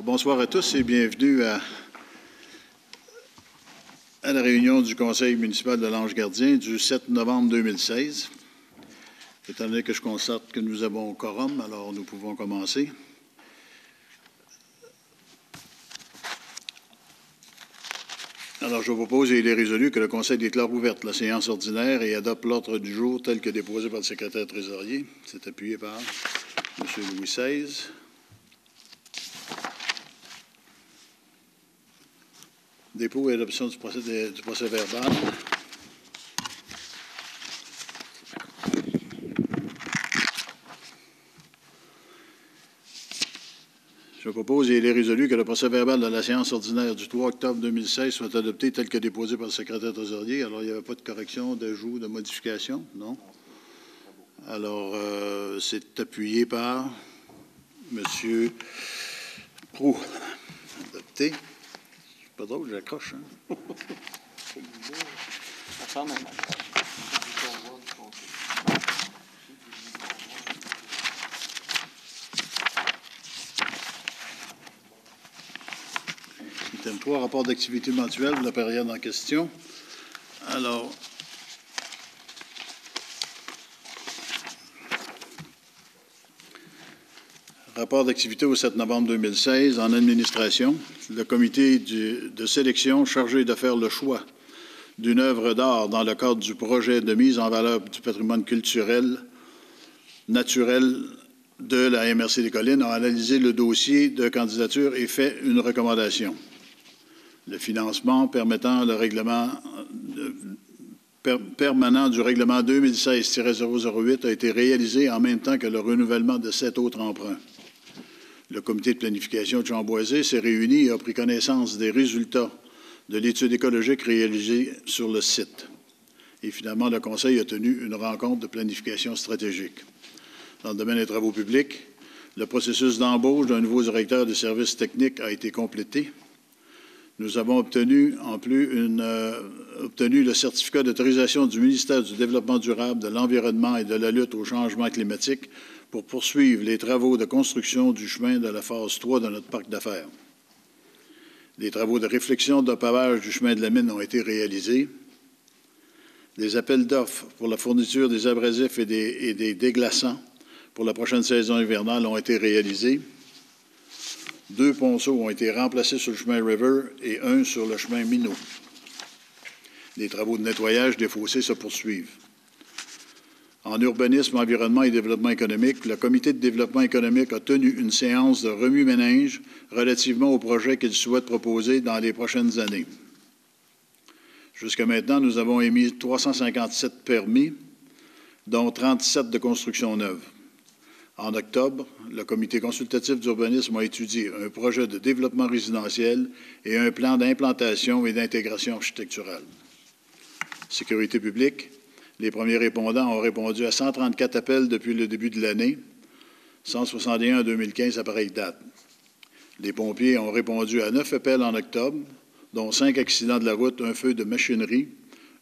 Bonsoir à tous et bienvenue à la réunion du Conseil municipal de l'Ange-Gardien du 7 novembre 2016. Étant donné que je constate que nous avons quorum, alors nous pouvons commencer. Alors, je vous propose et il est résolu que le Conseil déclare ouverte la séance ordinaire et adopte l'ordre du jour tel que déposé par le secrétaire trésorier. C'est appuyé par M. Louis XVI. Dépôt et adoption du procès verbal. Je propose et il est résolu que le procès verbal de la séance ordinaire du 3 octobre 2016 soit adopté tel que déposé par le secrétaire trésorier. Alors, il n'y avait pas de correction, d'ajout, de modification? Non? Alors, c'est appuyé par M. Proulx. Adopté. C'est pas drôle, j'accroche, hein? Item 3, rapport d'activité mensuelle pour la période en question. Alors, rapport d'activité au 7 novembre 2016 en administration. Le comité de sélection chargé de faire le choix d'une œuvre d'art dans le cadre du projet de mise en valeur du patrimoine culturel naturel de la MRC des Collines a analysé le dossier de candidature et fait une recommandation. Le financement permettant le règlement permanent du règlement 2016-008 a été réalisé en même temps que le renouvellement de 7 autres emprunts. Le comité de planification de Chamboisé s'est réuni et a pris connaissance des résultats de l'étude écologique réalisée sur le site. Et finalement, le Conseil a tenu une rencontre de planification stratégique. Dans le domaine des travaux publics, le processus d'embauche d'un nouveau directeur des services techniques a été complété. Nous avons obtenu le certificat d'autorisation du ministère du Développement durable, de l'Environnement et de la lutte au changement climatique pour poursuivre les travaux de construction du chemin de la phase 3 de notre parc d'affaires. Les travaux de réflexion de pavage du chemin de la mine ont été réalisés. Des appels d'offres pour la fourniture des abrasifs et des déglaçants pour la prochaine saison hivernale ont été réalisés. 2 ponceaux ont été remplacés sur le chemin River et 1 sur le chemin Minot. Les travaux de nettoyage des fossés se poursuivent. En urbanisme, environnement et développement économique, le comité de développement économique a tenu une séance de remue-ménage relativement au projet qu'il souhaite proposer dans les prochaines années. Jusqu'à maintenant, nous avons émis 357 permis, dont 37 de construction neuve. En octobre, le comité consultatif d'urbanisme a étudié un projet de développement résidentiel et un plan d'implantation et d'intégration architecturale. Sécurité publique, les premiers répondants ont répondu à 134 appels depuis le début de l'année, 161 en 2015 à pareille date. Les pompiers ont répondu à 9 appels en octobre, dont 5 accidents de la route, un feu de machinerie,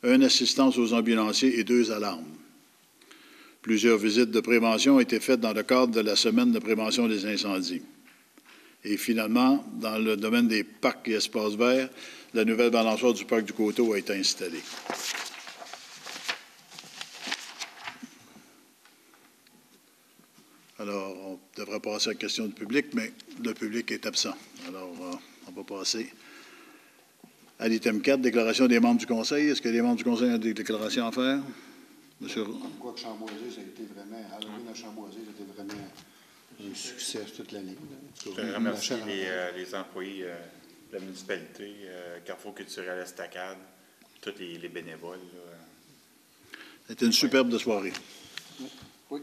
1 assistance aux ambulanciers et 2 alarmes. Plusieurs visites de prévention ont été faites dans le cadre de la semaine de prévention des incendies. Et finalement, dans le domaine des parcs et espaces verts, la nouvelle balançoire du parc du Coteau a été installée. Alors, on devrait passer à la question du public, mais le public est absent. Alors, on va passer à l'item 4, déclaration des membres du Conseil. Est-ce que les membres du Conseil ont des déclarations à faire? Monsieur... Quoi que Chamboisé, ça a été vraiment, Halloween à Chamboisé, c'était vraiment un succès toute l'année. Je remercie les employés de la municipalité, Carrefour culturel Estacade, tous les bénévoles. C'était une superbe soirée. Oui.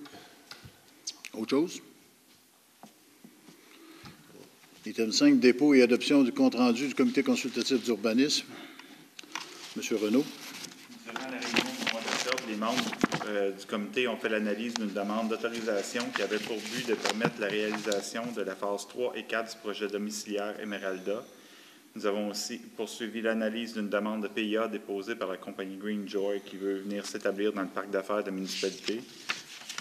Autre chose? Item 5, dépôt et adoption du compte-rendu du comité consultatif d'urbanisme. Monsieur Renaud. Durant la réunion du mois d'octobre, les membres du comité ont fait l'analyse d'une demande d'autorisation qui avait pour but de permettre la réalisation de la phase 3 et 4 du projet domiciliaire Emeralda. Nous avons aussi poursuivi l'analyse d'une demande de PIA déposée par la compagnie Green Joy qui veut venir s'établir dans le parc d'affaires de la municipalité.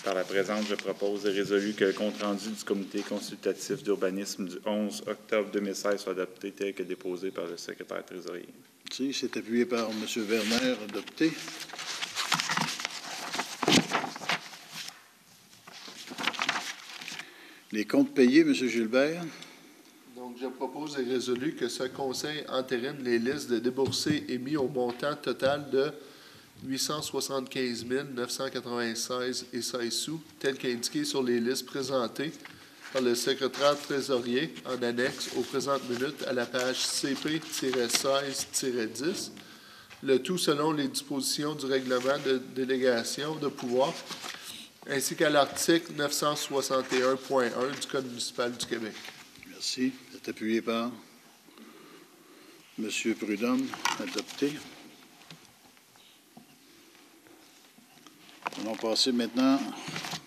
Par la présente, je propose et résolu que le compte-rendu du comité consultatif d'urbanisme du 11 octobre 2016 soit adopté tel que déposé par le secrétaire trésorier. Merci. C'est appuyé par M. Werner, adopté. Les comptes payés, M. Gilbert. Donc, je propose et résolu que ce Conseil entérine les listes de déboursés émis au montant total de 875 996 et 16 sous, tel qu'indiqué sur les listes présentées par le secrétaire trésorier en annexe aux présentes minutes à la page CP-16-10, le tout selon les dispositions du règlement de délégation de pouvoir, ainsi qu'à l'article 961.1 du Code municipal du Québec. Merci. C'est appuyé par M. Prudhomme, adopté. Nous allons passer maintenant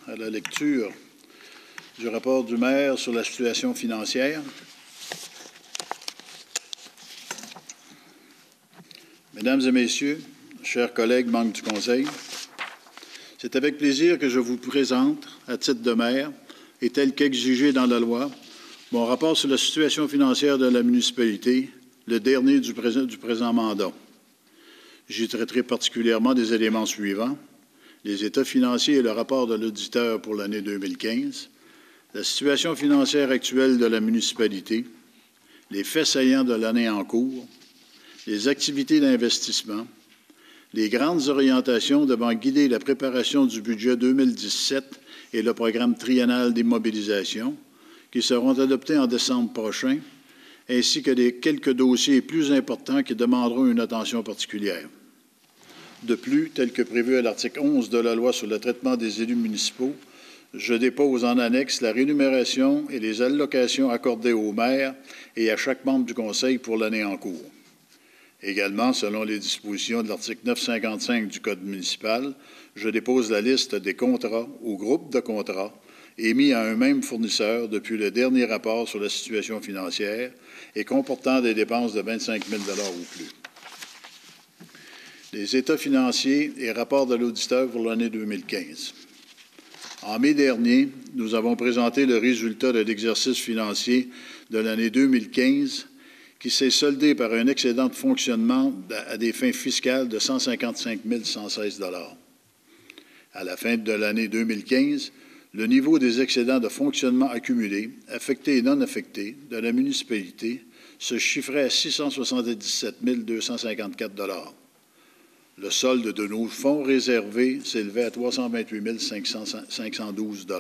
à la lecture du rapport du maire sur la situation financière. Mesdames et Messieurs, chers collègues membres du Conseil, c'est avec plaisir que je vous présente, à titre de maire, et tel qu'exigé dans la loi, mon rapport sur la situation financière de la municipalité, le dernier du présent mandat. J'y traiterai particulièrement des éléments suivants: les états financiers et le rapport de l'auditeur pour l'année 2015, la situation financière actuelle de la municipalité, les faits saillants de l'année en cours, les activités d'investissement, les grandes orientations devant guider la préparation du budget 2017 et le programme triennal d'immobilisation, qui seront adoptés en décembre prochain, ainsi que les quelques dossiers plus importants qui demanderont une attention particulière. De plus, tel que prévu à l'article 11 de la loi sur le traitement des élus municipaux, je dépose en annexe la rémunération et les allocations accordées aux maires et à chaque membre du Conseil pour l'année en cours. Également, selon les dispositions de l'article 955 du Code municipal, je dépose la liste des contrats ou groupes de contrats émis à un même fournisseur depuis le dernier rapport sur la situation financière et comportant des dépenses de 25 000 ou plus. Les états financiers et rapports de l'auditeur pour l'année 2015. En mai dernier, nous avons présenté le résultat de l'exercice financier de l'année 2015 qui s'est soldé par un excédent de fonctionnement à des fins fiscales de 155 116 $. À la fin de l'année 2015, le niveau des excédents de fonctionnement accumulés, affectés et non affectés, de la municipalité se chiffrait à 677 254 $. Le solde de nos fonds réservés s'élevait à 328 512 $.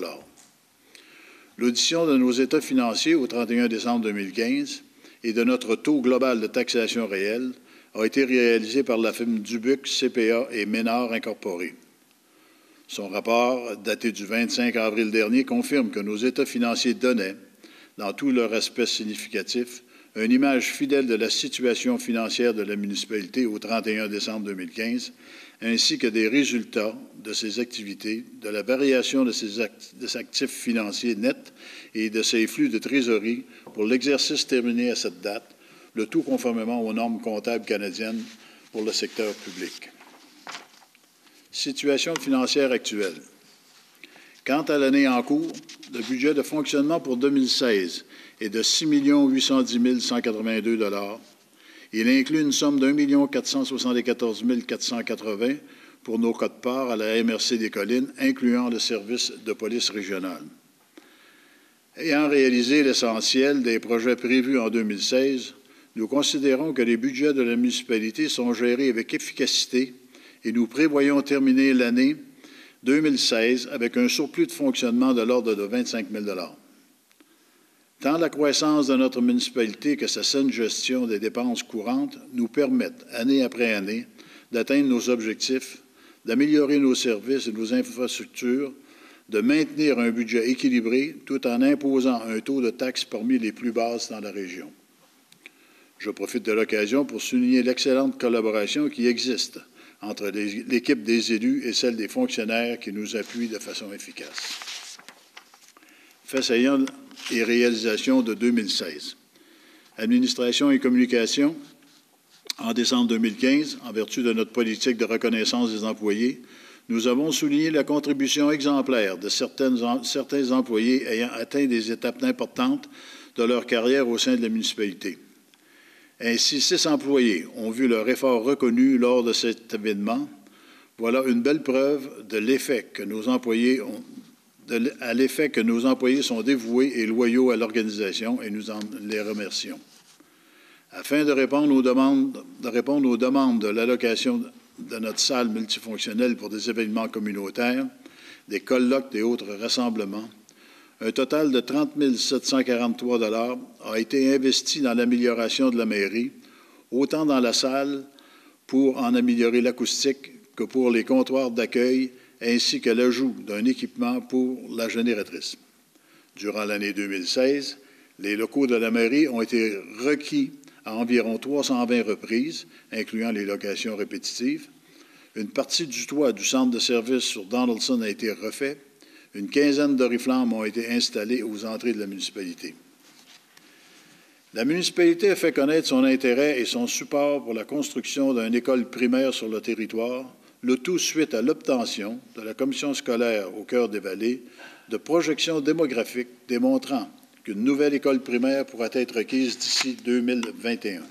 L'audition de nos états financiers au 31 décembre 2015 et de notre taux global de taxation réelle a été réalisée par la firme Dubuc, CPA et Ménard Incorporé. Son rapport, daté du 25 avril dernier, confirme que nos états financiers donnaient, dans tous leurs aspects significatifs, une image fidèle de la situation financière de la municipalité au 31 décembre 2015, ainsi que des résultats de ses activités, de la variation de ses actifs financiers nets et de ses flux de trésorerie pour l'exercice terminé à cette date, le tout conformément aux normes comptables canadiennes pour le secteur public. Situation financière actuelle. Quant à l'année en cours, le budget de fonctionnement pour 2016 est de 6 810 182 $. Il inclut une somme d'1 474 480 pour nos quotes-parts à la MRC des Collines, incluant le service de police régionale. Ayant réalisé l'essentiel des projets prévus en 2016, nous considérons que les budgets de la municipalité sont gérés avec efficacité et nous prévoyons terminer l'année 2016 avec un surplus de fonctionnement de l'ordre de 25 000 $. Tant la croissance de notre municipalité que sa saine gestion des dépenses courantes nous permettent, année après année, d'atteindre nos objectifs, d'améliorer nos services et nos infrastructures, de maintenir un budget équilibré tout en imposant un taux de taxe parmi les plus basses dans la région. Je profite de l'occasion pour souligner l'excellente collaboration qui existe entre l'équipe des élus et celle des fonctionnaires qui nous appuient de façon efficace. Faits saillants et réalisations de 2016. Administration et communication. En décembre 2015, en vertu de notre politique de reconnaissance des employés, nous avons souligné la contribution exemplaire de certains employés ayant atteint des étapes importantes de leur carrière au sein de la municipalité. Ainsi, 6 employés ont vu leur effort reconnu lors de cet événement. Voilà une belle preuve de l'effet que nos employés sont dévoués et loyaux à l'organisation, et nous en les remercions. Afin de répondre aux demandes de l'allocation de notre salle multifonctionnelle pour des événements communautaires, des colloques et autres rassemblements, un total de 30 743 $ a été investi dans l'amélioration de la mairie, autant dans la salle pour en améliorer l'acoustique que pour les comptoirs d'accueil, ainsi que l'ajout d'un équipement pour la génératrice. Durant l'année 2016, les locaux de la mairie ont été requis à environ 320 reprises, incluant les locations répétitives. Une partie du toit du centre de service sur Donaldson a été refait. Une quinzaine d'oriflammes ont été installées aux entrées de la municipalité. La municipalité a fait connaître son intérêt et son support pour la construction d'une école primaire sur le territoire, le tout suite à l'obtention de la commission scolaire au cœur des vallées de projections démographiques démontrant qu'une nouvelle école primaire pourra être requise d'ici 2021.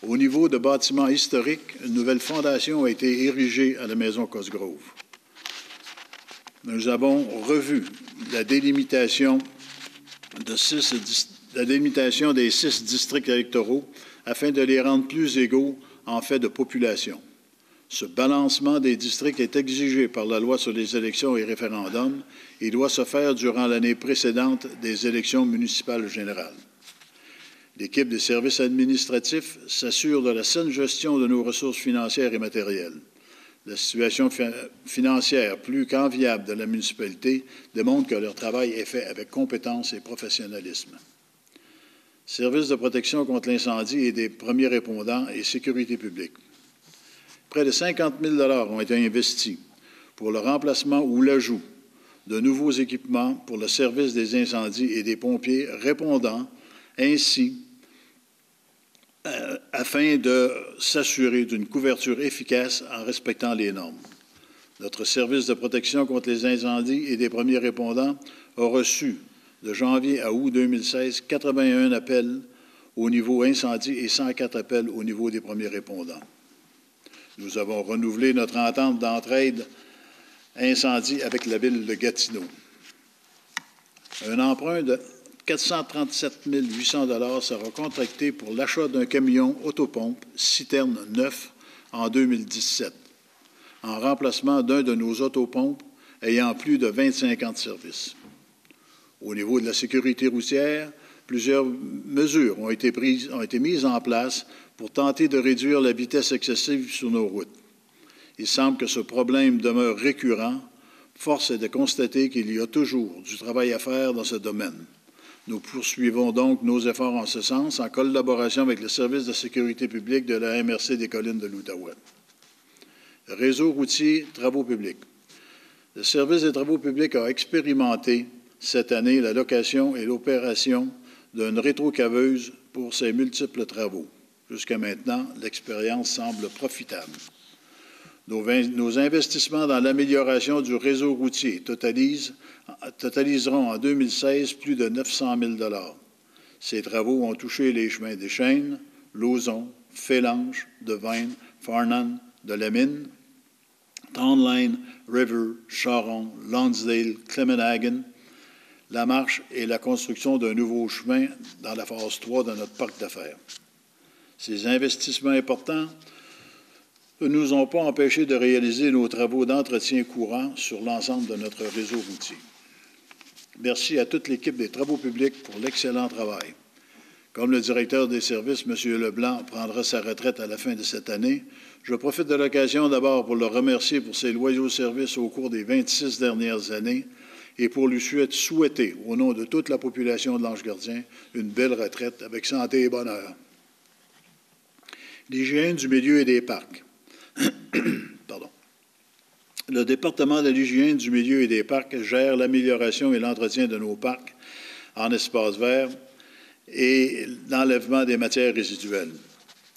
Au niveau de bâtiments historiques, une nouvelle fondation a été érigée à la maison Cosgrove. Nous avons revu la délimitation des 6 districts électoraux afin de les rendre plus égaux en fait de population. Ce balancement des districts est exigé par la loi sur les élections et référendums et doit se faire durant l'année précédente des élections municipales générales. L'équipe des services administratifs s'assure de la saine gestion de nos ressources financières et matérielles. La situation financière plus qu'enviable de la municipalité démontre que leur travail est fait avec compétence et professionnalisme. Services de protection contre l'incendie et des premiers répondants et sécurité publique. Près de 50 000 $ ont été investis pour le remplacement ou l'ajout de nouveaux équipements pour le service des incendies et des pompiers répondant ainsi afin de s'assurer d'une couverture efficace en respectant les normes. Notre service de protection contre les incendies et des premiers répondants a reçu, de janvier à août 2016, 81 appels au niveau incendie et 104 appels au niveau des premiers répondants. Nous avons renouvelé notre entente d'entraide incendie avec la ville de Gatineau. Un emprunt de 437 800 $ sera contracté pour l'achat d'un camion autopompe citerne neuf en 2017, en remplacement d'un de nos autopompes ayant plus de 25 ans de service. Au niveau de la sécurité routière, plusieurs mesures ont été mises en place pour tenter de réduire la vitesse excessive sur nos routes. Il semble que ce problème demeure récurrent. Force est de constater qu'il y a toujours du travail à faire dans ce domaine. Nous poursuivons donc nos efforts en ce sens en collaboration avec le service de sécurité publique de la MRC des Collines de l'Outaouais. Réseau routier, travaux publics. Le service des travaux publics a expérimenté cette année la location et l'opération d'une rétrocaveuse pour ses multiples travaux. Jusqu'à maintenant, l'expérience semble profitable. Nos investissements dans l'amélioration du réseau routier totaliseront en 2016 plus de 900 000 $. Ces travaux ont touché les chemins des Chênes, Lauzon, Félange, Devine, Farnham, de la Mine, Townline, River, Charon, Lonsdale, Clemenhagen, la marche et la construction d'un nouveau chemin dans la phase 3 de notre parc d'affaires. Ces investissements importants ne nous ont pas empêchés de réaliser nos travaux d'entretien courant sur l'ensemble de notre réseau routier. Merci à toute l'équipe des travaux publics pour l'excellent travail. Comme le directeur des services, M. Leblanc, prendra sa retraite à la fin de cette année, je profite de l'occasion d'abord pour le remercier pour ses loyaux services au cours des 26 dernières années et pour lui souhaiter, au nom de toute la population de l'Ange-Gardien, une belle retraite avec santé et bonheur. L'hygiène du milieu et des parcs. Pardon. Le département de l'hygiène du milieu et des parcs gère l'amélioration et l'entretien de nos parcs en espaces verts et l'enlèvement des matières résiduelles.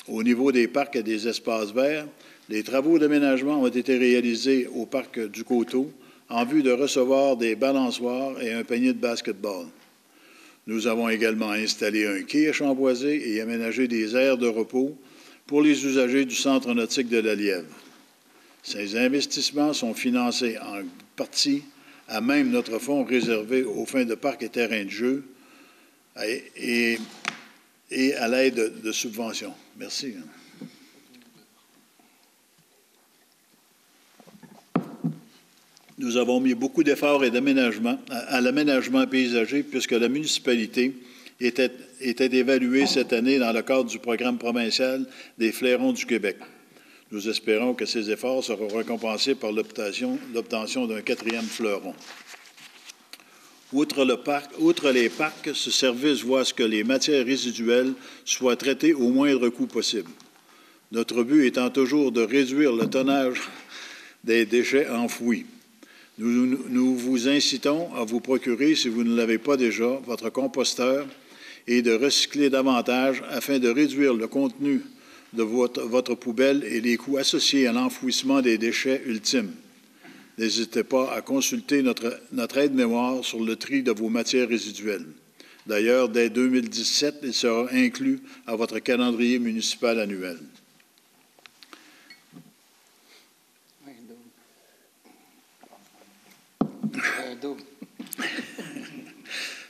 Au niveau des parcs et des espaces verts, Les travaux d'aménagement ont été réalisés au parc du Coteau en vue de recevoir des balançoires et un panier de basket-ball. Nous avons également installé un quai à Chamboisé et aménagé des aires de repos pour les usagers du centre nautique de la Lièvre. Ces investissements sont financés en partie à même notre fonds réservé aux fins de parcs et terrains de jeu et à l'aide de subventions. Merci. Nous avons mis beaucoup d'efforts et d'aménagement à l'aménagement paysager puisque la municipalité était évaluée cette année dans le cadre du programme provincial des flairons du Québec. Nous espérons que ces efforts seront récompensés par l'obtention d'un 4e fleuron. Outre les parcs, ce service voit à ce que les matières résiduelles soient traitées au moindre coût possible. Notre but étant toujours de réduire le tonnage des déchets enfouis. Nous vous incitons à vous procurer, si vous ne l'avez pas déjà, votre composteur et de recycler davantage afin de réduire le contenu de votre poubelle et les coûts associés à l'enfouissement des déchets ultimes. N'hésitez pas à consulter notre aide-mémoire sur le tri de vos matières résiduelles. D'ailleurs, dès 2017, il sera inclus à votre calendrier municipal annuel.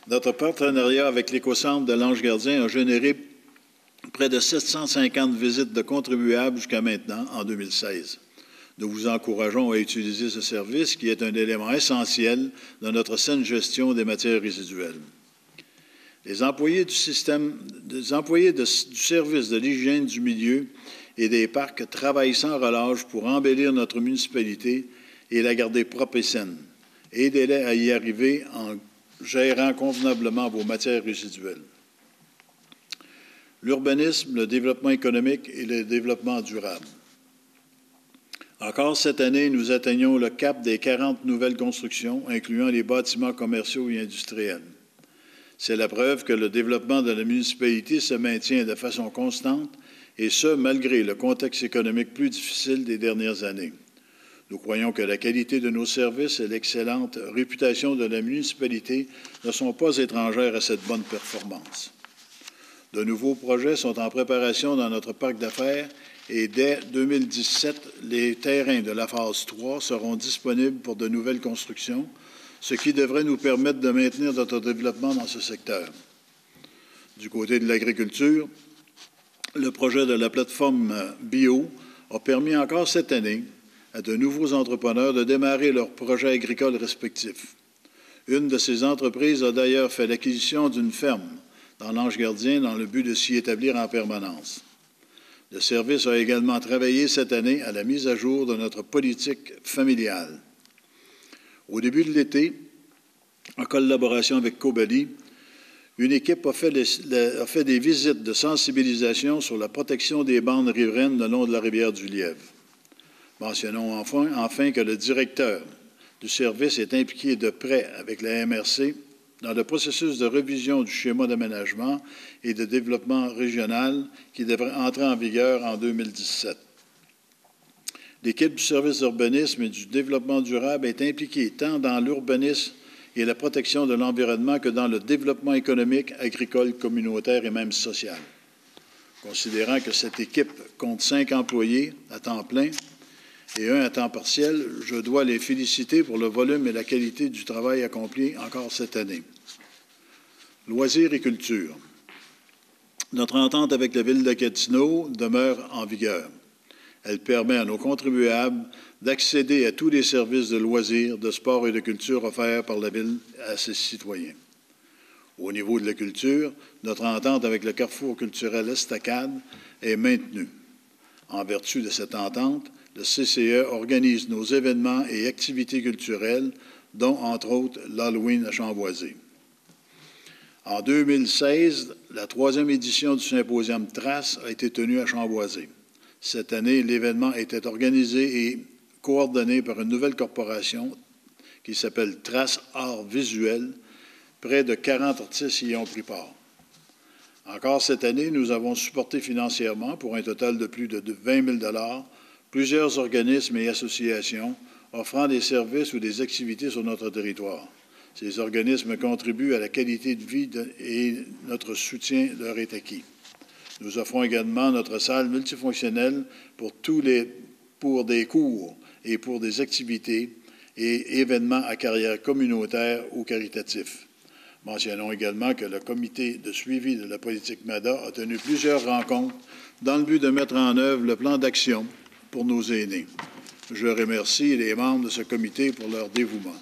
Notre partenariat avec l'Écocentre de l'Ange Gardien a généré près de 750 visites de contribuables jusqu'à maintenant, en 2016. Nous vous encourageons à utiliser ce service qui est un élément essentiel de notre saine gestion des matières résiduelles. Les employés du service de l'hygiène du milieu et des parcs travaillent sans relâche pour embellir notre municipalité et la garder propre et saine. Aidez-les à y arriver en gérant convenablement vos matières résiduelles. L'urbanisme, le développement économique et le développement durable. Encore cette année, nous atteignons le cap des 40 nouvelles constructions, incluant les bâtiments commerciaux et industriels. C'est la preuve que le développement de la municipalité se maintient de façon constante, et ce, malgré le contexte économique plus difficile des dernières années. Nous croyons que la qualité de nos services et l'excellente réputation de la municipalité ne sont pas étrangères à cette bonne performance. De nouveaux projets sont en préparation dans notre parc d'affaires et dès 2017, les terrains de la phase 3 seront disponibles pour de nouvelles constructions, ce qui devrait nous permettre de maintenir notre développement dans ce secteur. Du côté de l'agriculture, le projet de la plateforme bio a permis encore cette année à de nouveaux entrepreneurs de démarrer leurs projets agricoles respectifs. Une de ces entreprises a d'ailleurs fait l'acquisition d'une ferme dans l'Ange Gardien dans le but de s'y établir en permanence. Le service a également travaillé cette année à la mise à jour de notre politique familiale. Au début de l'été, en collaboration avec Cobali, une équipe a fait des visites de sensibilisation sur la protection des bandes riveraines le long de la rivière du Lièvre. Mentionnons enfin que le directeur du service est impliqué de près avec la MRC dans le processus de révision du schéma d'aménagement et de développement régional qui devrait entrer en vigueur en 2017. L'équipe du service d'urbanisme et du développement durable est impliquée tant dans l'urbanisme et la protection de l'environnement que dans le développement économique, agricole, communautaire et même social. Considérant que cette équipe compte 5 employés à temps plein et 1 à temps partiel, je dois les féliciter pour le volume et la qualité du travail accompli encore cette année. Loisirs et culture. Notre entente avec la Ville de Gatineau demeure en vigueur. Elle permet à nos contribuables d'accéder à tous les services de loisirs, de sport et de culture offerts par la Ville à ses citoyens. Au niveau de la culture, notre entente avec le Carrefour culturel Estacade est maintenue. En vertu de cette entente, le CCE organise nos événements et activités culturelles, dont, entre autres, l'Halloween à Chamboisé. En 2016, la 3e édition du symposium Trace a été tenue à Chamboisé. Cette année, l'événement était organisé et coordonné par une nouvelle corporation qui s'appelle Trace Art Visuel. Près de 40 artistes y ont pris part. Encore cette année, nous avons supporté financièrement, pour un total de plus de 20 000 $ plusieurs organismes et associations offrant des services ou des activités sur notre territoire. Ces organismes contribuent à la qualité de vie et notre soutien leur est acquis. Nous offrons également notre salle multifonctionnelle pour des cours et pour des activités et événements à carrière communautaire ou caritatif. Mentionnons également que le comité de suivi de la politique MADA a tenu plusieurs rencontres dans le but de mettre en œuvre le plan d'action pour nos aînés. Je remercie les membres de ce comité pour leur dévouement.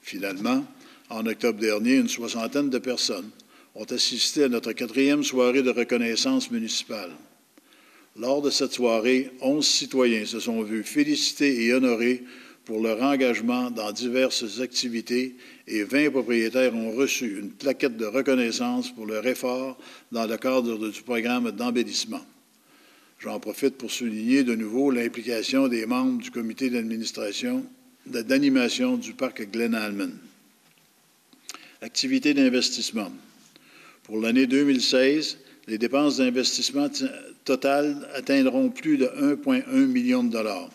Finalement, en octobre dernier, une soixantaine de personnes ont assisté à notre 4e soirée de reconnaissance municipale. Lors de cette soirée, 11 citoyens se sont vus félicités et honorés pour leur engagement dans diverses activités et 20 propriétaires ont reçu une plaquette de reconnaissance pour leur effort dans le cadre du programme d'embellissement. J'en profite pour souligner de nouveau l'implication des membres du comité d'animation du parc Glen Almond. Activités d'investissement. Pour l'année 2016, les dépenses d'investissement totales atteindront plus de 1,1 million de dollars.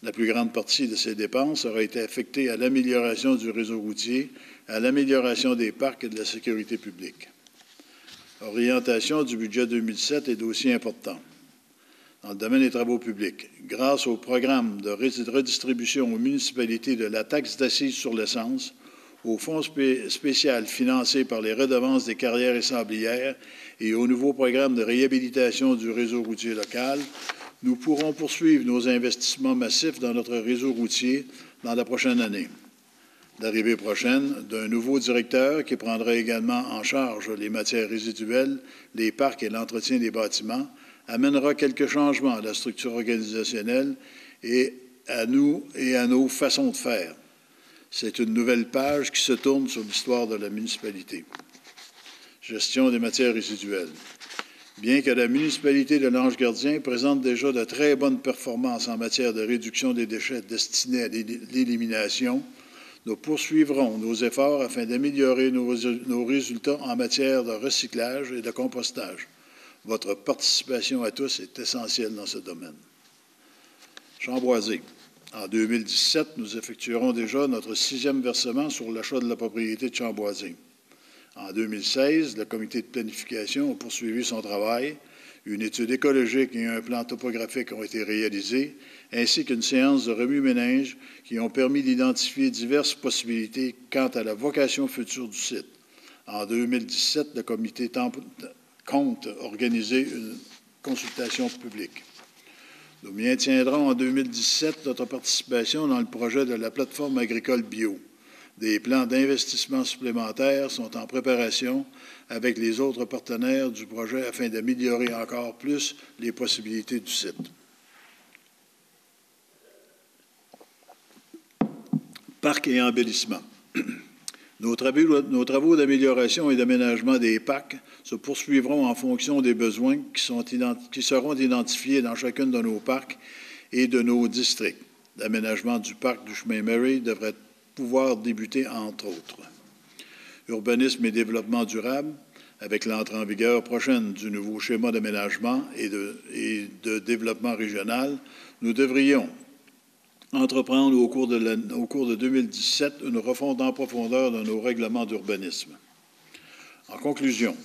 La plus grande partie de ces dépenses aura été affectée à l'amélioration du réseau routier, à l'amélioration des parcs et de la sécurité publique. Orientation du budget 2007 est aussi important. Dans le domaine des travaux publics, grâce au programme de redistribution aux municipalités de la taxe d'assises sur l'essence, au fonds spécial financé par les redevances des carrières et sablières et au nouveau programme de réhabilitation du réseau routier local, nous pourrons poursuivre nos investissements massifs dans notre réseau routier dans la prochaine année. L'arrivée prochaine d'un nouveau directeur qui prendra également en charge les matières résiduelles, les parcs et l'entretien des bâtiments amènera quelques changements à la structure organisationnelle et à nous et à nos façons de faire. C'est une nouvelle page qui se tourne sur l'histoire de la municipalité. Gestion des matières résiduelles. Bien que la municipalité de l'Ange-Gardien présente déjà de très bonnes performances en matière de réduction des déchets destinés à l'élimination, nous poursuivrons nos efforts afin d'améliorer nos résultats en matière de recyclage et de compostage. Votre participation à tous est essentielle dans ce domaine. Chamboisé. En 2017, nous effectuerons déjà notre 6e versement sur l'achat de la propriété de Chamboisé. En 2016, le comité de planification a poursuivi son travail. Une étude écologique et un plan topographique ont été réalisés, ainsi qu'une séance de remue-ménage qui ont permis d'identifier diverses possibilités quant à la vocation future du site. En 2017, le comité compte organiser une consultation publique. Nous maintiendrons en 2017 notre participation dans le projet de la plateforme agricole bio. Des plans d'investissement supplémentaires sont en préparation avec les autres partenaires du projet afin d'améliorer encore plus les possibilités du site. Parcs et embellissement. Nos travaux d'amélioration et d'aménagement des parcs se poursuivront en fonction des besoins qui seront identifiés dans chacun de nos parcs et de nos districts. L'aménagement du parc du chemin Murray devrait pouvoir débuter, entre autres. Urbanisme et développement durable, avec l'entrée en vigueur prochaine du nouveau schéma d'aménagement et de développement régional, nous devrions entreprendre au cours de 2017 une refonte en profondeur de nos règlements d'urbanisme. En conclusion,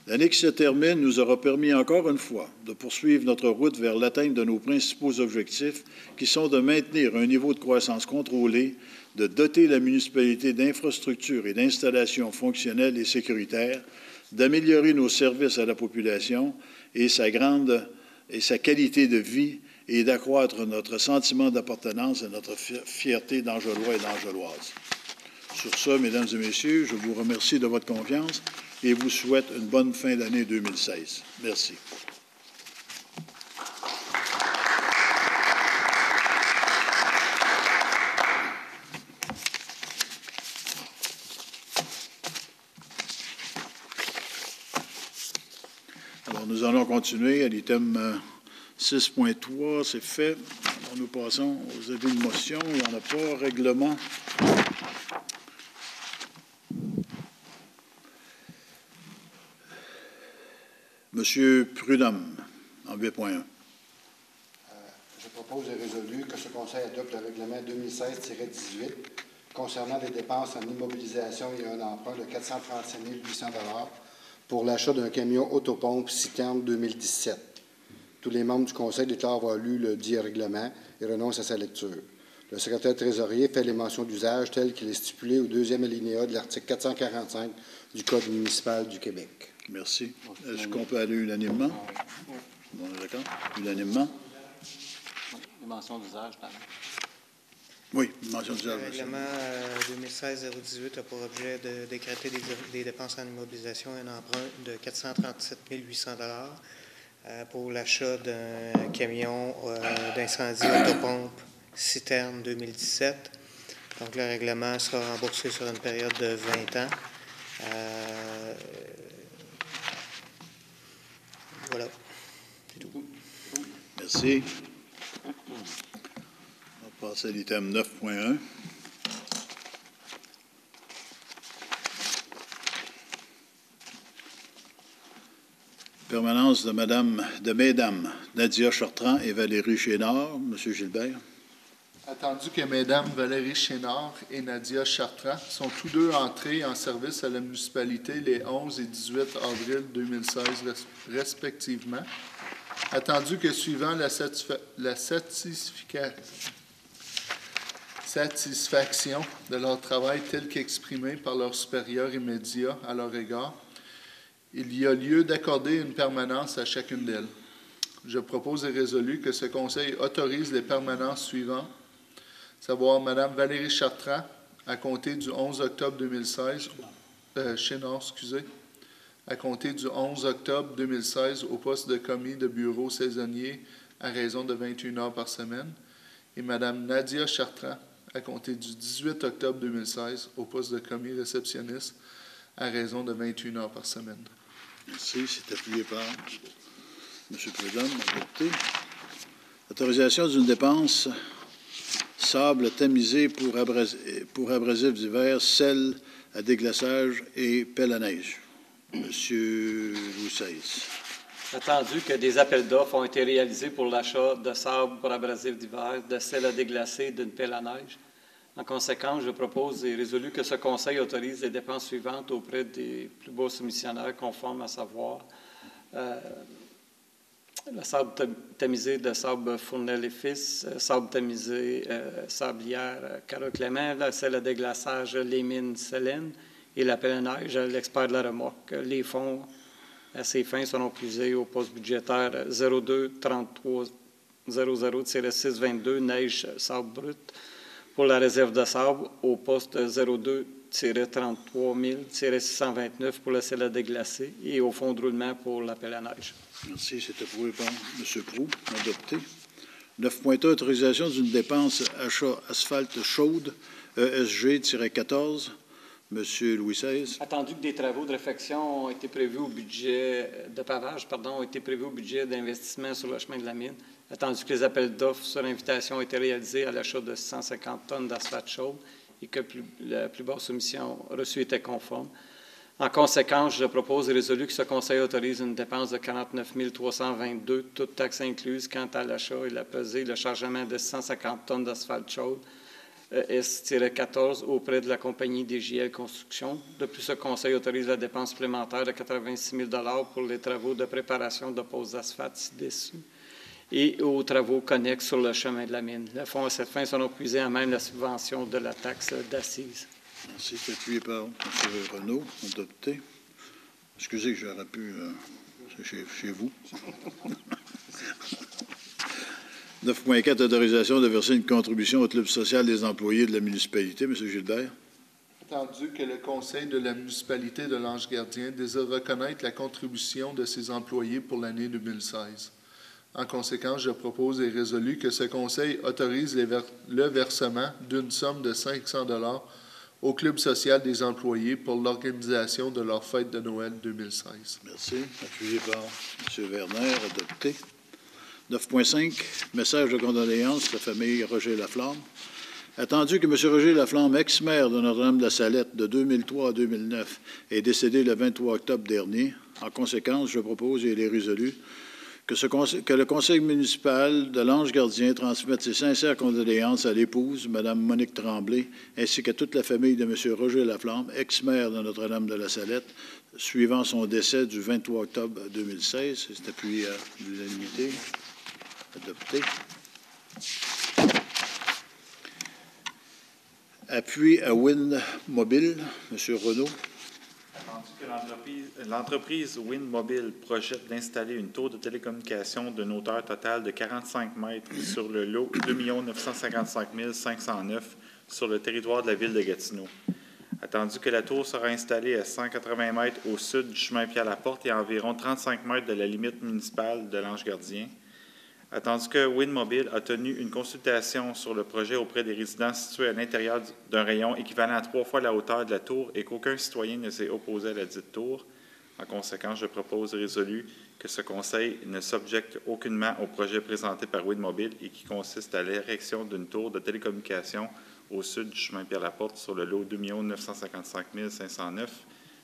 l'année qui se termine nous aura permis encore une fois de poursuivre notre route vers l'atteinte de nos principaux objectifs qui sont de maintenir un niveau de croissance contrôlé, de doter la municipalité d'infrastructures et d'installations fonctionnelles et sécuritaires, d'améliorer nos services à la population et sa qualité de vie et d'accroître notre sentiment d'appartenance et notre fierté d'Angelois et d'Angeloises. Sur ce, Mesdames et Messieurs, je vous remercie de votre confiance et vous souhaite une bonne fin d'année 2016. Merci. Alors, nous allons continuer à l'item 6.3, c'est fait. Alors, nous passons aux avis de motion. Il n'y en a pas. Règlement. Monsieur Prudhomme, en 8.1. Je propose et résolu que ce Conseil adopte le règlement 2016-18 concernant des dépenses en immobilisation et un emprunt de 435 800 $ pour l'achat d'un camion autopompe citerne 2017. Tous les membres du Conseil déclarent avoir lu le dit règlement et renoncent à sa lecture. Le secrétaire trésorier fait les mentions d'usage telles qu'il est stipulé au deuxième alinéa de l'article 445 du Code municipal du Québec. Merci. Est-ce qu'on peut aller unanimement? On est d'accord? Unanimement? Les mentions d'usage, Oui, mention d'usage. Le règlement 2016-018 a pour objet de décréter des dépenses en immobilisation et un emprunt de 437 800 $ pour l'achat d'un camion d'incendie autopompe citerne 2017. Donc, le règlement sera remboursé sur une période de 20 ans. Voilà. C'est tout. Merci. On va passer à l'item 9.1. Permanence de Mesdames Nadia Chartrand et Valérie Chénard. Monsieur Gilbert. Attendu que Mesdames Valérie Chénard et Nadia Chartrand sont tous deux entrés en service à la municipalité les 11 et 18 avril 2016 respectivement. Attendu que suivant la satisfaction de leur travail tel qu'exprimé par leurs supérieurs immédiats à leur égard, il y a lieu d'accorder une permanence à chacune d'elles. Je propose et résolu que ce Conseil autorise les permanences suivantes, savoir Mme Valérie Chartrand, à compter du 11 octobre 2016, Chénard, excusez, à compter du 11 octobre 2016 au poste de commis de bureau saisonnier à raison de 21 heures par semaine, et Mme Nadia Chartrand, à compter du 18 octobre 2016 au poste de commis réceptionniste à raison de 21 heures par semaine. Merci. C'est appuyé par M. Prudhomme. Adopté. Autorisation d'une dépense sable tamisé pour abrasifs d'hiver, sel à déglaçage et pelle à neige. Monsieur Louis XVI. Attendu que des appels d'offres ont été réalisés pour l'achat de sable pour abrasifs d'hiver, de sel à déglacer et d'une pelle à neige. En conséquence, je propose et résolu que ce Conseil autorise les dépenses suivantes auprès des plus beaux soumissionnaires conformes, à savoir le sable tamisé de sable Fournel et Fils, sable tamisé sablière Carole Clément, le sel à déglaçage Les Mines Célène et la pelle à neige l'Expert de la remorque. Les fonds à ces fins seront puisés au poste budgétaire 02 33 00-622 neige sable brut pour la réserve de sable, au poste 02-33 000-629 pour le sel à déglacer et au fond de roulement pour la pelle à neige. Merci. C'est approuvé par M. Proulx. Adopté. 9.1. Autorisation d'une dépense achat asphalte chaude ESG-14. M. Louis XVI. Attendu que des travaux de réfection ont été prévus au budget de pavage, ont été prévus au budget d'investissement sur le chemin de la mine, attendu que les appels d'offres sur invitation ont été réalisés à l'achat de 150 tonnes d'asphalte chaude et que la plus basse soumission reçue était conforme. En conséquence, je propose et résolu que ce Conseil autorise une dépense de 49 322, toutes taxes incluses, quant à l'achat et la pesée et le chargement de 150 tonnes d'asphalte chaude S-14 auprès de la compagnie DJL Construction. De plus, ce Conseil autorise la dépense supplémentaire de 86 000 $ pour les travaux de préparation de pose d'asphalte ci-dessus et aux travaux connexes sur le chemin de la mine. Les fonds à cette fin seront puisés à même la subvention de la taxe d'assises. Merci. C'est appuyé par M. Renaud. Adopté. Excusez que j'aurais pu... c'est chez vous. 9.4. Autorisation de verser une contribution au club social des employés de la municipalité. M. Gilbert. Attendu que le Conseil de la municipalité de l'Ange-Gardien désire reconnaître la contribution de ses employés pour l'année 2016. En conséquence, je propose et résolu que ce Conseil autorise le versement d'une somme de 500 $ au Club social des employés pour l'organisation de leur fête de Noël 2016. Merci. Appuyé par M. Werner. Adopté. 9.5. Message de condoléances de la famille Roger Laflamme. Attendu que M. Roger Laflamme, ex-maire de Notre-Dame-de-la-Salette de 2003 à 2009, est décédé le 23 octobre dernier, en conséquence, je propose et il est résolu Que le conseil municipal de l'Ange-Gardien transmette ses sincères condoléances à l'épouse, Mme Monique Tremblay, ainsi qu'à toute la famille de M. Roger Laflamme, ex-maire de Notre-Dame de la Salette, suivant son décès du 23 octobre 2016. C'est appuyé à l'unanimité. Adopté. Appui à Wind Mobile, M. Renaud. Attendu que l'entreprise Wind Mobile projette d'installer une tour de télécommunication d'une hauteur totale de 45 mètres sur le lot 2 955 509 sur le territoire de la ville de Gatineau. Attendu que la tour sera installée à 180 mètres au sud du chemin Pierre-Laporte et à environ 35 mètres de la limite municipale de l'Ange-Gardien. Attendu que Wind Mobile a tenu une consultation sur le projet auprès des résidents situés à l'intérieur d'un rayon équivalent à 3 fois la hauteur de la tour et qu'aucun citoyen ne s'est opposé à la dite tour. En conséquence, je propose résolu que ce Conseil ne s'objecte aucunement au projet présenté par Wind Mobile et qui consiste à l'érection d'une tour de télécommunication au sud du chemin Pierre-Laporte sur le lot 2 955 509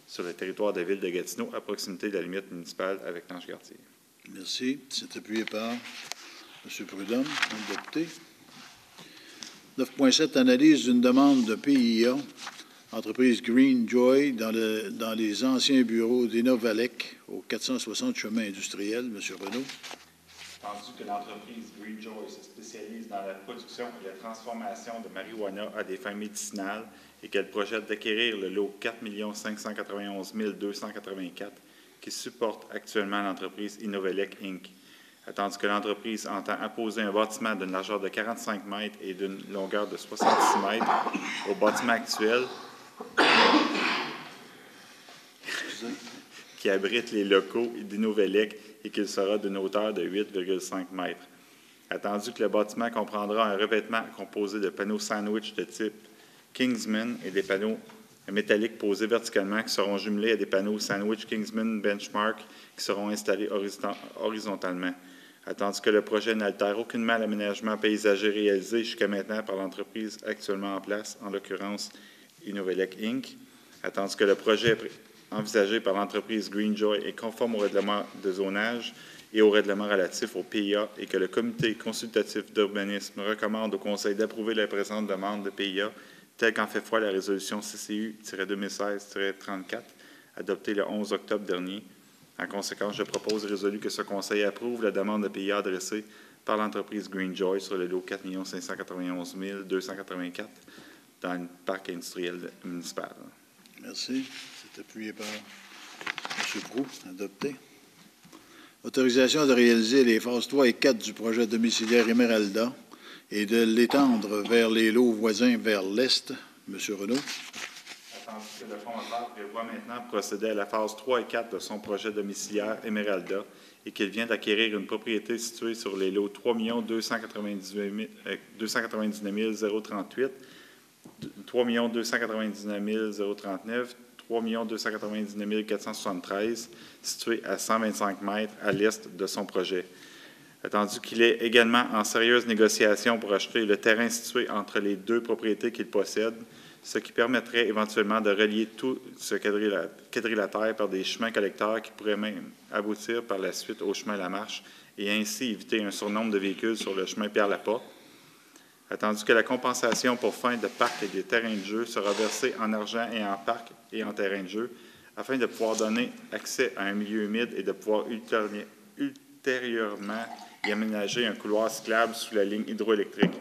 sur le territoire de la ville de Gatineau à proximité de la limite municipale avec l'Ange-Gardien. Merci. C'est appuyé par M. Prudhomme, adopté. 9.7, analyse d'une demande de PIA, entreprise Green Joy, dans les anciens bureaux d'Innovalec, au 460 chemin industriel. M. Renaud. Attendu que l'entreprise Green Joy se spécialise dans la production et la transformation de marijuana à des fins médicinales et qu'elle projette d'acquérir le lot 4 591 284 qui supporte actuellement l'entreprise Innovalec Inc. Attendu que l'entreprise entend apposer un bâtiment d'une largeur de 45 mètres et d'une longueur de 66 mètres au bâtiment actuel qui abrite les locaux d'Innovalec et qu'il sera d'une hauteur de 8,5 mètres. Attendu que le bâtiment comprendra un revêtement composé de panneaux sandwich de type Kingsman et des panneaux métalliques posés verticalement qui seront jumelés à des panneaux sandwich Kingsman Benchmark qui seront installés horizontalement. Attendu que le projet n'altère aucunement l'aménagement paysager réalisé jusqu'à maintenant par l'entreprise actuellement en place, en l'occurrence Innovalec Inc. Attendu que le projet envisagé par l'entreprise Green Joy est conforme au règlement de zonage et au règlement relatif au PIA et que le comité consultatif d'urbanisme recommande au Conseil d'approuver la présente demande de PIA telle qu'en fait foi la résolution CCU-2016-34 adoptée le 11 octobre dernier. En conséquence, je propose résolu que ce Conseil approuve la demande de PIA adressée par l'entreprise Green Joy sur le lot 4 591 284 dans le parc industriel municipal. Merci. C'est appuyé par M. Proulx, adopté. Autorisation de réaliser les phases 3 et 4 du projet domiciliaire Emeralda et de l'étendre vers les lots voisins vers l'est. M. Renaud. Attendu que le promoteur prévoit maintenant procéder à la phase 3 et 4 de son projet domiciliaire Emeralda et qu'il vient d'acquérir une propriété située sur les lots 3 299 038, 3 299 039, 3 299 473, situé à 125 mètres à l'est de son projet. Attendu qu'il est également en sérieuse négociation pour acheter le terrain situé entre les deux propriétés qu'il possède, ce qui permettrait éventuellement de relier tout ce quadrilatère par des chemins collecteurs qui pourraient même aboutir par la suite au chemin La Marche et ainsi éviter un surnombre de véhicules sur le chemin Pierre-Laporte. Attendu que la compensation pour fin de parc et des terrains de jeu sera versée en argent et en parc et en terrain de jeu, afin de pouvoir donner accès à un milieu humide et de pouvoir ultérieurement y aménager un couloir cyclable sous la ligne hydroélectrique.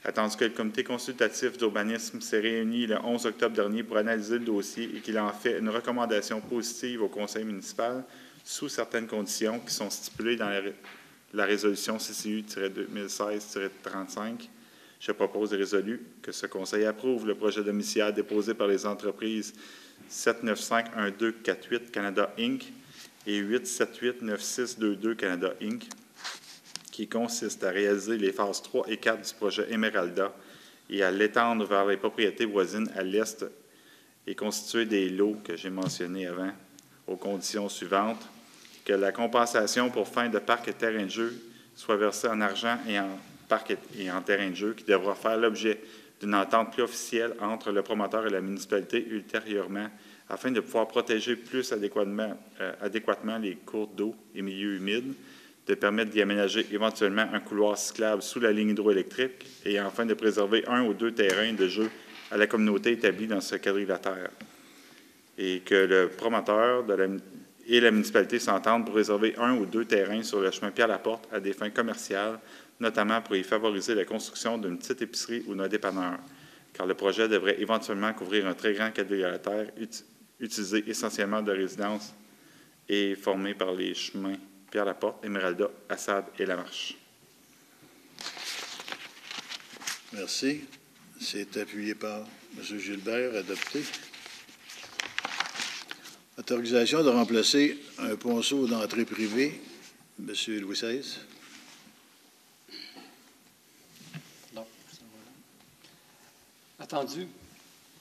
Attendu que le comité consultatif d'urbanisme s'est réuni le 11 octobre dernier pour analyser le dossier et qu'il en fait une recommandation positive au conseil municipal sous certaines conditions qui sont stipulées dans la résolution CCU-2016-35, je propose et résolu que ce conseil approuve le projet domiciliaire déposé par les entreprises 7951248 Canada Inc. et 8789622 Canada Inc., qui consiste à réaliser les phases 3 et 4 du projet Emeralda et à l'étendre vers les propriétés voisines à l'est et constituer des lots que j'ai mentionnés avant, aux conditions suivantes: que la compensation pour fin de parc et terrain de jeu soit versée en argent et en parc et en terrain de jeu, qui devra faire l'objet d'une entente plus officielle entre le promoteur et la municipalité ultérieurement, afin de pouvoir protéger plus adéquatement les cours d'eau et milieux humides, de permettre d'y aménager éventuellement un couloir cyclable sous la ligne hydroélectrique et enfin de préserver 1 ou 2 terrains de jeu à la communauté établie dans ce quadrilatère. Et que le promoteur et la municipalité s'entendent pour réserver 1 ou 2 terrains sur le chemin Pierre-Laporte à des fins commerciales, notamment pour y favoriser la construction d'une petite épicerie ou d'un dépanneur, car le projet devrait éventuellement couvrir un très grand quadrilatère utilisé essentiellement de résidences et formé par les chemins Pierre-Laporte, Esmeralda, Assad et Lamarche. Merci. C'est appuyé par M. Gilbert, adopté. Autorisation de remplacer un ponceau d'entrée privée. M. Louis XVI. Attendu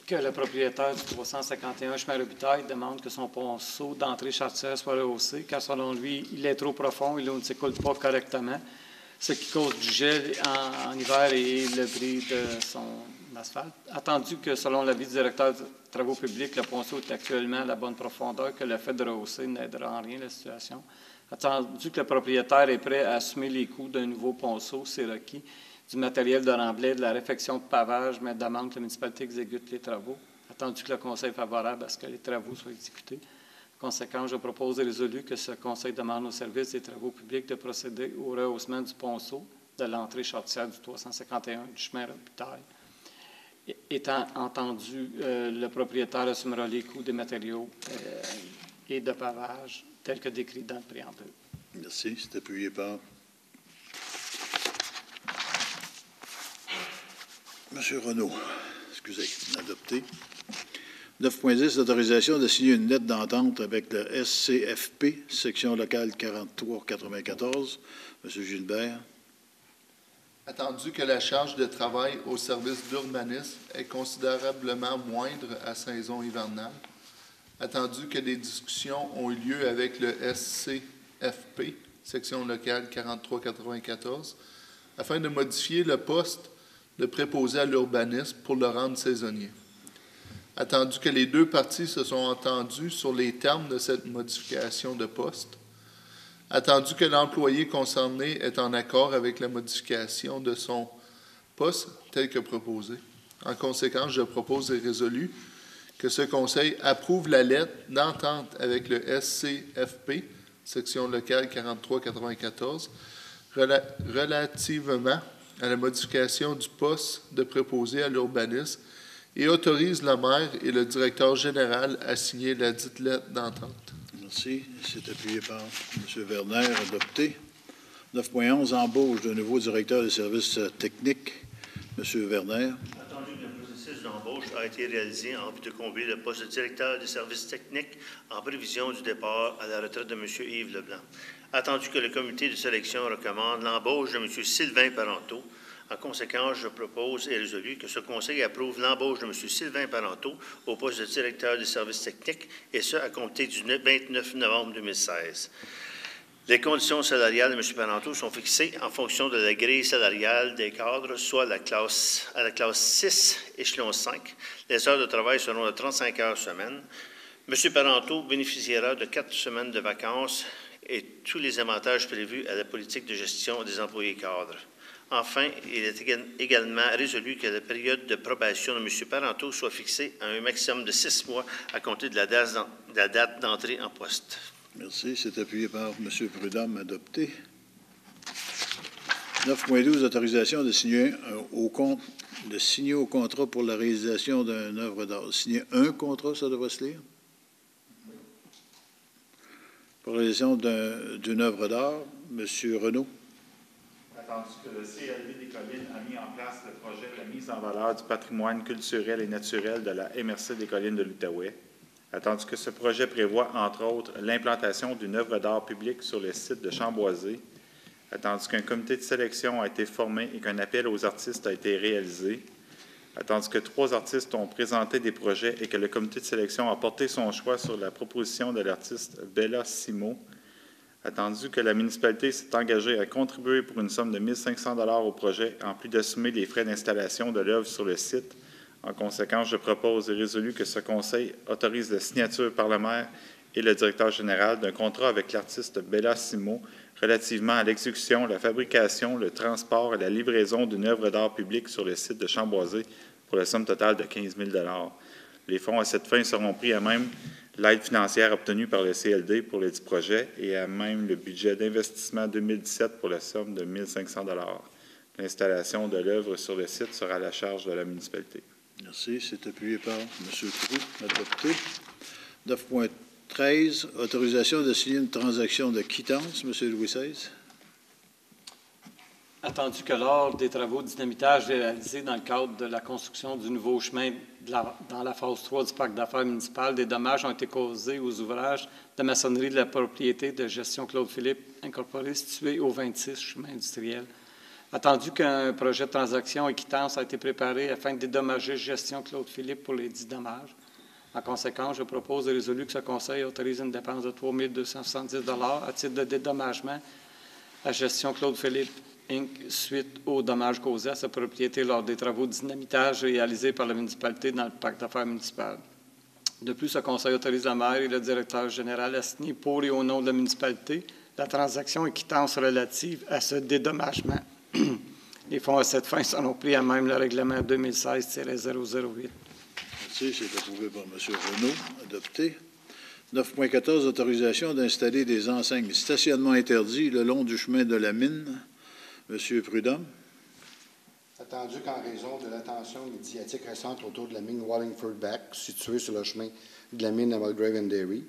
que le propriétaire du 351 chemin Robitaille demande que son ponceau d'entrée charretière soit rehaussé, car selon lui, il est trop profond et l'eau ne s'écoule pas correctement, ce qui cause du gel en hiver et le bris de son asphalte. Attendu que, selon l'avis du directeur des travaux publics, le ponceau est actuellement à la bonne profondeur, que le fait de rehausser n'aidera en rien la situation. Attendu que le propriétaire est prêt à assumer les coûts d'un nouveau ponceau, c'est requis, du matériel de remblai, de la réfection de pavage, mais demande que la municipalité exécute les travaux. Attendu que le conseil est favorable à ce que les travaux soient exécutés. En conséquence, je propose et résolu que ce conseil demande au service des travaux publics de procéder au rehaussement du ponceau de l'entrée charretière du 351 du chemin Robitaille. Étant entendu, le propriétaire assumera les coûts des matériaux et de pavage tels que décrits dans le préambule. Merci. C'est appuyé par M. Renaud. Excusez, adopté. 9.10, l'autorisation de signer une lettre d'entente avec le SCFP, section locale 4394. M. Gilbert. Attendu que la charge de travail au service d'urbanisme est considérablement moindre à saison hivernale, attendu que des discussions ont eu lieu avec le SCFP, section locale 4394, afin de modifier le poste de préposé à l'urbanisme pour le rendre saisonnier. Attendu que les deux parties se sont entendues sur les termes de cette modification de poste, attendu que l'employé concerné est en accord avec la modification de son poste tel que proposé. En conséquence, je propose et résolu que ce conseil approuve la lettre d'entente avec le SCFP, section locale 4394, relativement à la modification du poste de préposé à l'urbanisme et autorise le maire et le directeur général à signer la dite lettre d'entente. Merci. C'est appuyé par M. Werner, adopté. 9.11, embauche d'un nouveau directeur des services techniques. M. Werner. Attendu que le processus d'embauche a été réalisé en vue de combler le poste de directeur des services techniques en prévision du départ à la retraite de M. Yves Leblanc. Attendu que le comité de sélection recommande l'embauche de M. Sylvain Parenteau. En conséquence, je propose et résolu que ce conseil approuve l'embauche de M. Sylvain Parenteau au poste de directeur des services techniques, et ce, à compter du 29 novembre 2016. Les conditions salariales de M. Parenteau sont fixées en fonction de la grille salariale des cadres, soit à la classe 6, échelon 5. Les heures de travail seront de 35 heures semaine. M. Parenteau bénéficiera de 4 semaines de vacances et tous les avantages prévus à la politique de gestion des employés cadres. Enfin, il est également résolu que la période de probation de M. Parenteau soit fixée à un maximum de 6 mois à compter de la date d'entrée en poste. Merci. C'est appuyé par M. Prudhomme, adopté. 9.12, autorisation de signer au contrat pour la réalisation d'une œuvre d'art. Signer un contrat, ça devrait se lire? Pour la réalisation d'une œuvre d'art, M. Renaud. Attendu que le CLV des Collines a mis en place le projet de la mise en valeur du patrimoine culturel et naturel de la MRC des Collines de l'Outaouais, attendu que ce projet prévoit, entre autres, l'implantation d'une œuvre d'art publique sur le site de Chamboisé, attendu qu'un comité de sélection a été formé et qu'un appel aux artistes a été réalisé, attendu que 3 artistes ont présenté des projets et que le comité de sélection a porté son choix sur la proposition de l'artiste Bella Simo, attendu que la municipalité s'est engagée à contribuer pour une somme de 1 500 $ au projet, en plus d'assumer les frais d'installation de l'œuvre sur le site. En conséquence, je propose et résolu que ce conseil autorise la signature par le maire et le directeur général d'un contrat avec l'artiste Bella Simo relativement à l'exécution, la fabrication, le transport et la livraison d'une œuvre d'art public sur le site de Chamboisé pour la somme totale de 15 000 $. Les fonds à cette fin seront pris à même l'aide financière obtenue par le CLD pour les 10 projets et à même le budget d'investissement 2017 pour la somme de 1 500 $. L'installation de l'œuvre sur le site sera à la charge de la municipalité. Merci. C'est appuyé par M. Proulx. Adopté. 9.13, autorisation de signer une transaction de quittance. M. Louis XVI. Attendu que lors des travaux de dynamitage réalisés dans le cadre de la construction du nouveau chemin dans la phase 3 du parc d'affaires municipal, des dommages ont été causés aux ouvrages de maçonnerie de la propriété de gestion Claude Philippe incorporée située au 26 chemin industriel. Attendu qu'un projet de transaction et quittance a été préparé afin de dédommager gestion Claude Philippe pour les 10 dommages. En conséquence, je propose et résolu que ce Conseil autorise une dépense de 3 270 $ à titre de dédommagement à gestion Claude Philippe Inc. suite aux dommages causés à sa propriété lors des travaux de dynamitage réalisés par la municipalité dans le parc d'affaires municipal. De plus, ce Conseil autorise la maire et le directeur général à signer pour et au nom de la municipalité la transaction et quittance relative à ce dédommagement. Les fonds à cette fin seront pris à même le règlement 2016-008. Merci. C'est approuvé par M. Renaud. Adopté. 9.14, autorisation d'installer des enseignes stationnement interdits le long du chemin de la mine. M. Prudhomme. Attendu qu'en raison de l'attention médiatique récente autour de la mine Wallingford Back, située sur le chemin de la mine à Mulgrave and Dairy,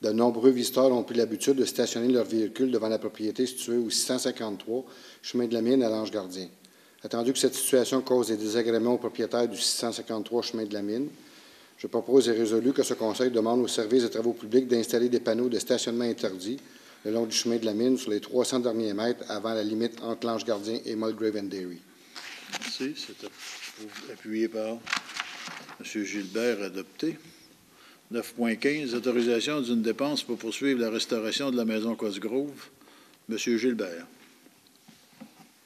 de nombreux visiteurs ont pris l'habitude de stationner leurs véhicules devant la propriété située au 653 chemin de la mine à l'Ange-Gardien. Attendu que cette situation cause des désagréments aux propriétaires du 653 chemin de la mine, je propose et résolu que ce Conseil demande au service des travaux publics d'installer des panneaux de stationnement interdits le long du chemin de la mine sur les 300 derniers mètres avant la limite entre l'Ange-Gardien et Mulgrave and Dairy. Merci. C'est appuyé par M. Gilbert. Adopté. 9.15, autorisation d'une dépense pour poursuivre la restauration de la maison Cosgrove. M. Gilbert.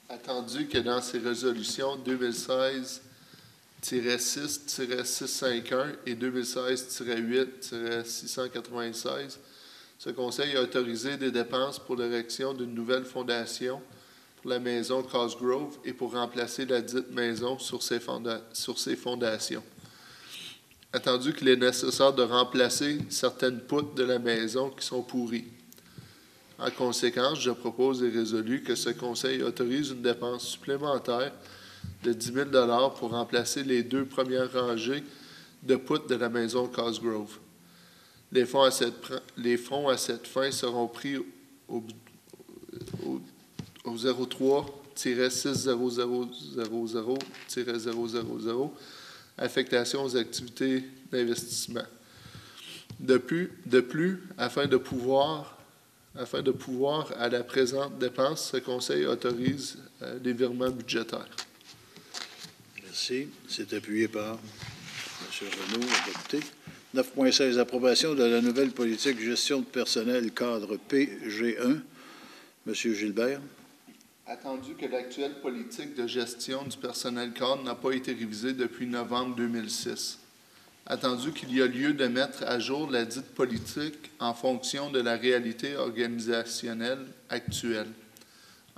Attendu que dans ces résolutions 2016-6-651 et 2016-8-696, ce Conseil a autorisé des dépenses pour l'érection d'une nouvelle fondation pour la maison Cosgrove et pour remplacer la dite maison sur ses fondations. Attendu qu'il est nécessaire de remplacer certaines poutres de la maison qui sont pourries. En conséquence, je propose et résolu que ce Conseil autorise une dépense supplémentaire de 10 000 $ pour remplacer les 2 premières rangées de poutres de la maison Cosgrove. Les fonds à cette fin seront pris au 03-60000-000, affectation aux activités d'investissement. De plus, afin de pouvoir, à la présente dépense, ce Conseil autorise les virements budgétaires. Merci. C'est appuyé par M. Renaud. Adopté. 9.16, approbation de la nouvelle politique gestion de personnel cadre PG1. M. Gilbert. Attendu que l'actuelle politique de gestion du personnel cadre n'a pas été révisée depuis novembre 2006. Attendu qu'il y a lieu de mettre à jour la dite politique en fonction de la réalité organisationnelle actuelle.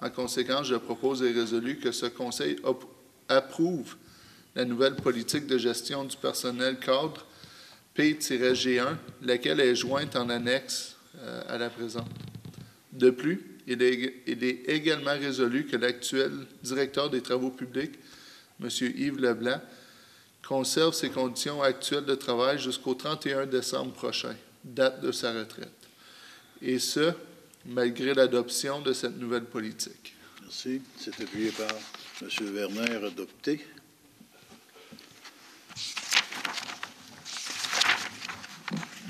En conséquence, je propose et résolu que ce Conseil approuve la nouvelle politique de gestion du personnel cadre P-G1, laquelle est jointe en annexe à la présente. De plus, il est également résolu que l'actuel directeur des travaux publics, M. Yves Leblanc, conserve ses conditions actuelles de travail jusqu'au 31 décembre prochain, date de sa retraite. Et ce, malgré l'adoption de cette nouvelle politique. Merci. C'est appuyé par M. Werner. Adopté.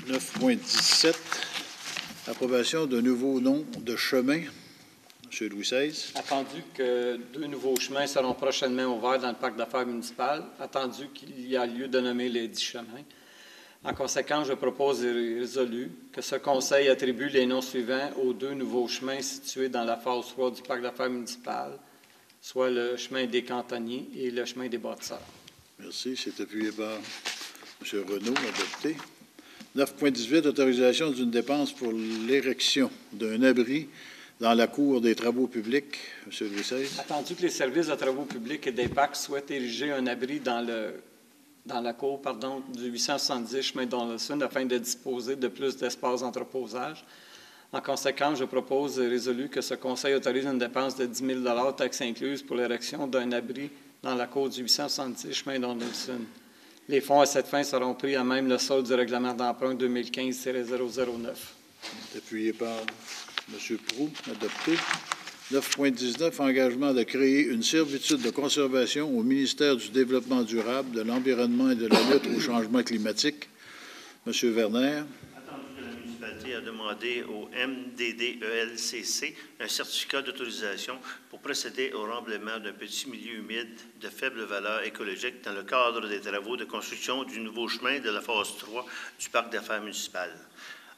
9.17, approbation de nouveaux noms de chemins. M. Louis XVI. Attendu que 2 nouveaux chemins seront prochainement ouverts dans le parc d'affaires municipal, attendu qu'il y a lieu de nommer les 10 chemins. En conséquence, je propose et résolu que ce Conseil attribue les noms suivants aux 2 nouveaux chemins situés dans la phase 3 du parc d'affaires municipal, soit le chemin des Cantonniers et le chemin des Bâtisseurs. Merci. C'est appuyé par M. Renaud. Adopté. 9.18, autorisation d'une dépense pour l'érection d'un abri dans la cour des travaux publics. M. Louis XVI. Attendu que les services de travaux publics et d'IMPAC souhaitent ériger un abri dans la cour du 870 chemin Donaldson afin de disposer de plus d'espace d'entreposage. En conséquence, je propose et résolu que ce Conseil autorise une dépense de 10 000 taxes incluses pour l'érection d'un abri dans la cour du 870 chemin Donaldson. Les fonds à cette fin seront pris à même le solde du règlement d'emprunt 2015-009. Appuyé par M. Proulx, adopté. 9.19, engagement de créer une servitude de conservation au ministère du Développement durable, de l'Environnement et de la lutte au changement climatique. M. Werner. Attendu que la municipalité a demandé au MDDELCC un certificat d'autorisation pour procéder au remblaiement d'un petit milieu humide de faible valeur écologique dans le cadre des travaux de construction du nouveau chemin de la phase 3 du parc d'affaires municipal.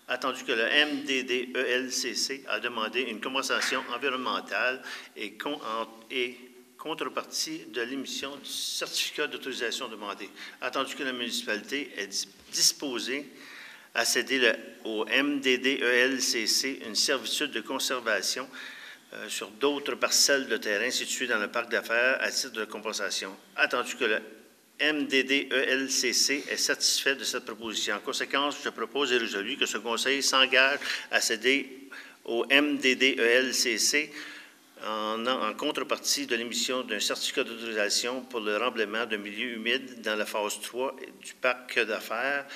Attendu que le MDDELCC a demandé une compensation environnementale et contrepartie de l'émission du certificat d'autorisation demandé. Attendu que la municipalité est disposée à céder au MDDELCC une servitude de conservation sur d'autres parcelles de terrain situées dans le parc d'affaires à titre de compensation. Attendu que le MDDELCC est satisfait de cette proposition. En conséquence, je propose et résolu que ce Conseil s'engage à céder au MDDELCC en contrepartie de l'émission d'un certificat d'autorisation pour le remblaiement d'un milieu humide dans la phase 3 du parc d'affaires,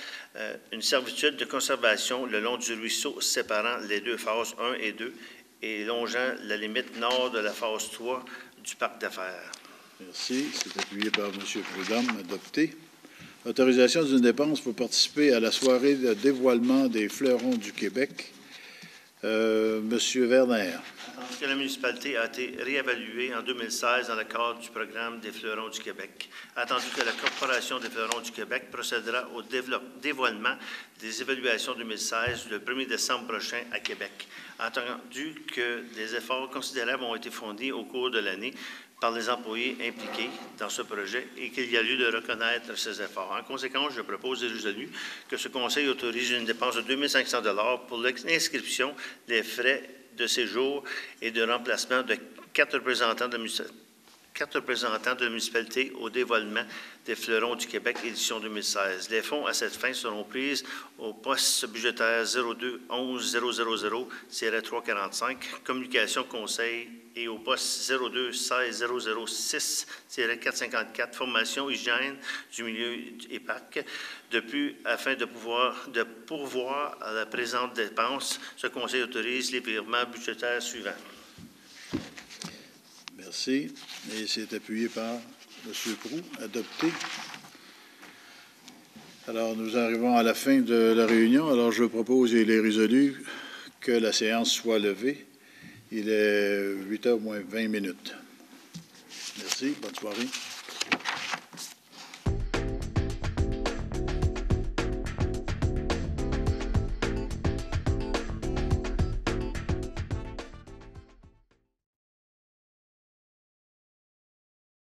une servitude de conservation le long du ruisseau séparant les deux phases 1 et 2 et longeant la limite nord de la phase 3 du parc d'affaires. Merci. C'est appuyé par M. Prudhomme, adopté. Autorisation d'une dépense pour participer à la soirée de dévoilement des fleurons du Québec. M. Werner. Attendu que la municipalité a été réévaluée en 2016 dans le cadre du programme des fleurons du Québec. Attendu que la Corporation des fleurons du Québec procédera au dévoilement des évaluations 2016 le 1er décembre prochain à Québec. Attendu que des efforts considérables ont été fournis au cours de l'année par les employés impliqués dans ce projet et qu'il y a lieu de reconnaître ces efforts. En conséquence, je propose et résolu que ce Conseil autorise une dépense de 2 500 $ pour l'inscription des frais de séjour et de remplacement de 4 représentants de la municipalité au dévoilement des fleurons du Québec, édition 2016. Les fonds à cette fin seront pris au poste budgétaire 02 11 000-345, communication conseil, et au poste 02 16 006-454, formation hygiène du milieu EPAC. De plus, afin de pourvoir à la présente dépense, ce Conseil autorise les virements budgétaires suivants. Merci. Et c'est appuyé par M. Proulx, adopté. Alors, nous arrivons à la fin de la réunion. Alors, je propose et il est résolu que la séance soit levée. Il est 8h moins 20 minutes. Merci. Bonne soirée.